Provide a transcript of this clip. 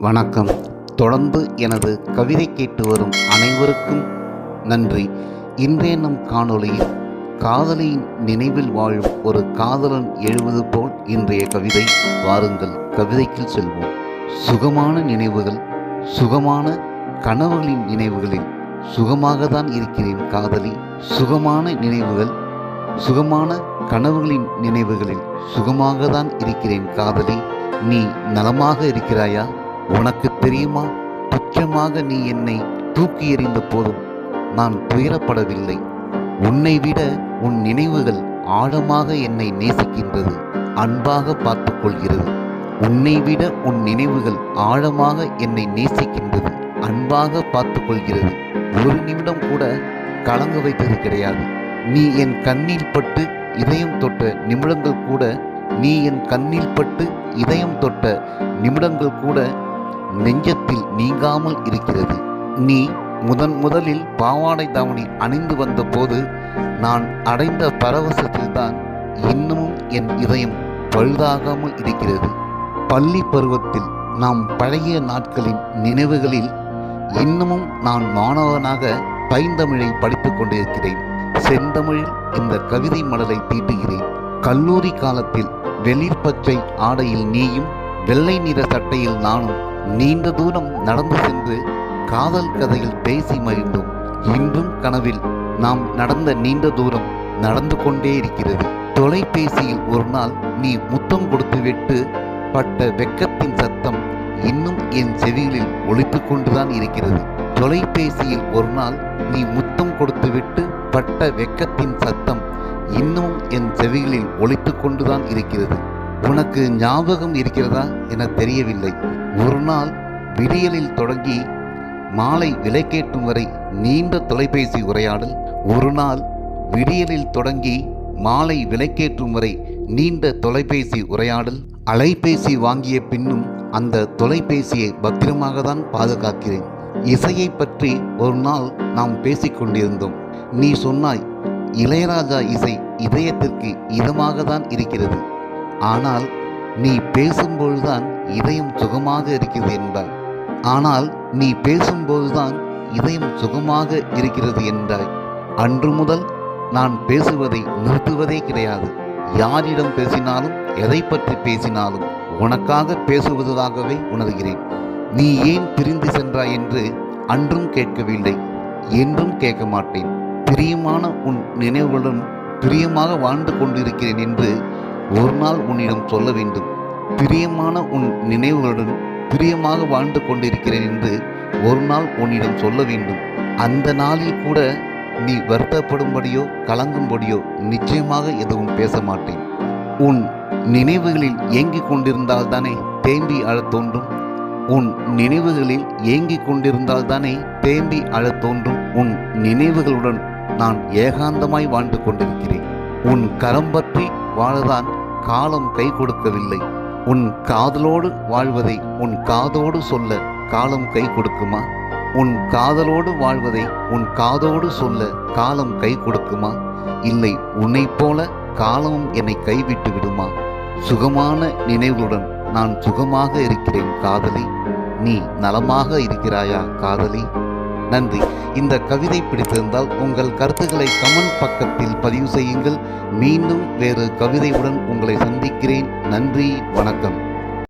வணக்கம். தொடர்ந்து எனது கவிதை கேட்டு வரும் அனைவருக்கும் நன்றி. இன்றைய நம் காணொளியில் காதலியின் நினைவில் வாழும் ஒரு காதலன் எழுவது போல் இன்றைய கவிதை. வாருங்கள் கவிதைக்குள் செல்வோம். சுகமான நினைவுகள், சுகமான கனவுகளின் நினைவுகளில் சுகமாக தான் இருக்கிறேன் காதலி. சுகமான நினைவுகள், சுகமான கனவுகளின் நினைவுகளில் சுகமாக தான் இருக்கிறேன் காதலி. நீ நலமாக இருக்கிறாயா? உனக்கு தெரியுமா, துச்சமாக நீ என்னை தூக்கி எறிந்த போதும் நான் துயரப்படவில்லை. உன்னை விட உன் நினைவுகள் ஆழமாக என்னை நேசிக்கின்றது, அன்பாக பார்த்து கொள்கிறது. உன்னை விட உன் நினைவுகள் ஆழமாக என்னை நேசிக்கின்றது, அன்பாக பார்த்து கொள்கிறது. ஒரு நிமிடம் கூட கலங்க வைத்தது கிடையாது. நீ என் கண்ணில் பட்டு இதயம் தொட்ட நிமிடங்கள் கூட, நீ என் கண்ணில் பட்டு இதயம் தொட்ட நிமிடங்கள் கூட நெஞ்சத்தில் நீங்காமல் இருக்கிறது. நீ முதலில் பாவாடை தாவணி அணிந்து வந்த போது நான் அடைந்த பரவசத்தில்தான் இன்னமும் என் இதயம் பழுதாகாமல் இருக்கிறது. பள்ளி பருவத்தில் நாம் பழகிய நாட்களின் நினைவுகளில் இன்னமும் நான் மாணவனாக பைந்தமிழை படித்துக் கொண்டிருக்கிறேன். செந்தமிழில் இந்த கவிதை மடலை தீட்டுகிறேன். கல்லூரி காலத்தில் வெளிர் பச்சை ஆடையில் நீயும், வெள்ளை நிற சட்டையில் நானும் நீண்ட தூரம் நடந்து சென்று காதல் கதையில் பேசி மகிழ்ந்தோம். இன்றும் கனவில் நாம் நடந்த நீண்ட தூரம் நடந்து கொண்டே இருக்கிறது. தொலைபேசியில் ஒரு நாள் நீ முத்தம் கொடுத்துவிட்டு பட்ட வெக்கத்தின் சத்தம் இன்னும் என் செவிகளில் ஒலித்து கொண்டுதான் இருக்கிறது. தொலைபேசியில் ஒரு நாள் நீ முத்தம் கொடுத்துவிட்டு பட்ட வெக்கத்தின் சத்தம் இன்னும் என் செவிகளில் ஒலித்து கொண்டுதான் இருக்கிறது. உனக்கு ஞாபகம் இருக்கிறதா என தெரியவில்லை. ஒரு நாள் விடியலில் தொடங்கி மாலை விலைக்கேற்றும் வரை நீண்ட தொலைபேசி உரையாடல். ஒரு நாள் விடியலில் தொடங்கி மாலை விலைக்கேற்றும் வரை நீண்ட தொலைபேசி உரையாடல். அலைபேசி வாங்கிய பின்னும் அந்த தொலைபேசியை பத்திரமாக தான் பாதுகாக்கிறேன். இசையை பற்றி ஒரு நாள் நாம் பேசிக்கொண்டிருந்தோம். நீ சொன்னாய், இளையராஜா இசை இதயத்திற்கு இதமாக தான் இருக்கிறது, ஆனால் நீ பேசும்பொழுதுதான் இதயம் சுகமாக இருக்கிறது என்றாய். ஆனால் நீ பேசும்போதுதான் இதயம் சுகமாக இருக்கிறது என்றாய். அன்று முதல் நான் பேசுவதை நிறுத்துவதே கிடையாது. யாரிடம் பேசினாலும் எதை பற்றி பேசினாலும் உனக்காக பேசுவதாகவே உணர்கிறேன். நீ ஏன் பிரிந்து சென்றாய் என்று அன்றும் கேட்கவில்லை, என்றும் கேட்க மாட்டேன். பிரியமான உன் நினைவுகளுடன் பிரியமாக வாழ்ந்து கொண்டிருக்கிறேன் என்று ஒரு நாள் உன்னிடம் சொல்ல வேண்டும். பிரியமான உன் நினைவுகளுடன் பிரியமாக வாழ்ந்து கொண்டிருக்கிறேன் என்று ஒரு நாள் உன்னிடம் சொல்ல வேண்டும். அந்த நாளில் கூட நீ வருத்தப்படும்படியோ கலங்கும்படியோ நிச்சயமாக எதுவும் பேச மாட்டேன். உன் நினைவுகளில் ஏங்கிக் கொண்டிருந்தால்தானே தேம்பி அழத் தோன்றும். உன் நினைவுகளில் ஏங்கிக் கொண்டிருந்தால்தானே தேம்பி அழத் தோன்றும். உன் நினைவுகளுடன் நான் ஏகாந்தமாய் வாழ்ந்து கொண்டிருக்கிறேன். உன் கரம் பற்றி வாழதான் காலம் கை கொடுக்கவில்லை. உன் காதலோடு வாழ்வதை உன் காதோடு சொல்ல காலம் கை கொடுக்குமா? உன் காதலோடு வாழ்வதை உன் காதோடு சொல்ல காலம் கை கொடுக்குமா? இல்லை, உன்னை போல காலமும் என்னை கைவிட்டு விடுமா? சுகமான நினைவுகளுடன் நான் சுகமாக இருக்கிறேன் காதலி. நீ நலமாக இருக்கிறாயா காதலி? நன்றி. இந்த கவிதை பிடித்திருந்தால் உங்கள் கருத்துக்களை கமெண்ட் பக்கத்தில் பதிவு செய்யுங்கள். மீண்டும் வேறு கவிதையுடன் உங்களை சந்திக்கிறேன். நன்றி, வணக்கம்.